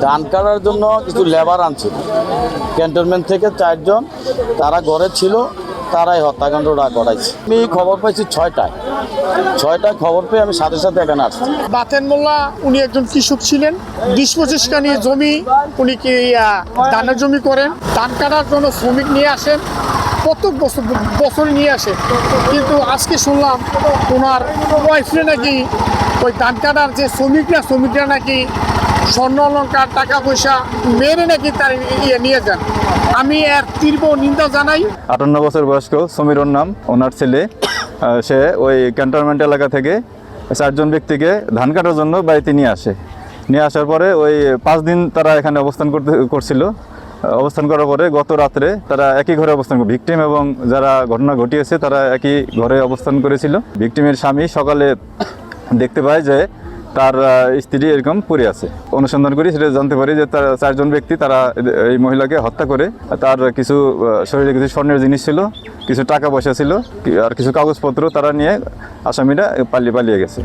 ধান কাটার জন্য কিছু লেবার আনছিল ক্যান্টনমেন্ট থেকে 4 জন, তারা ঘরে ছিল, তারাই হত্যাকাণ্ডটা ঘটাইছে। আমি খবর পাইছি 6টায় খবর পেয়ে আমি সাথে সাথে এখানে আসছি। বাতেন মোল্লা উনি একজন কৃষক ছিলেন, 20-25 কানি জমি উনি কি ধানের জমি করেন, ধান কাটার জন্য শ্রমিক নিয়ে আসেন, প্রত্যেক বছর নিয়ে আসেন। কিন্তু আজকে শুনলাম ওনার ওয়াইফে নাকি ওই ধান কাটার যে শ্রমিকরা নাকি স্বর্ণ অলঙ্কার টাকা পয়সা মেরে নাকি তার নিয়ে যান। আমি এর তীব্র নিন্দা জানাই। 58 বছর বয়স্ক সমীরন নাম ওনার ছেলে, সে ওই ক্যান্টনমেন্ট এলাকা থেকে 4 জন ব্যক্তিকে ধান কাটার জন্য বাড়িতে নিয়ে আসার পরে ওই 5 দিন তারা এখানে করছিল। অবস্থান করার পরে গত রাত্রে তারা একই ঘরে অবস্থান করে, ভিকটিম এবং যারা ঘটনা ঘটিয়েছে তারা একই ঘরে অবস্থান করেছিল। ভিকটিমের স্বামী সকালে দেখতে পায় যে তার স্ত্রী এরকম পড়ে আছে। অনুসন্ধান করি, সেটা জানতে পারি যে তার 4 জন ব্যক্তি তারা এই মহিলাকে হত্যা করে, তার কিছু শরীরে কিছু স্বর্ণের জিনিস ছিল, কিছু টাকা পয়সা ছিল আর কিছু কাগজপত্র তারা নিয়ে আসামিরা পালিয়ে গেছে।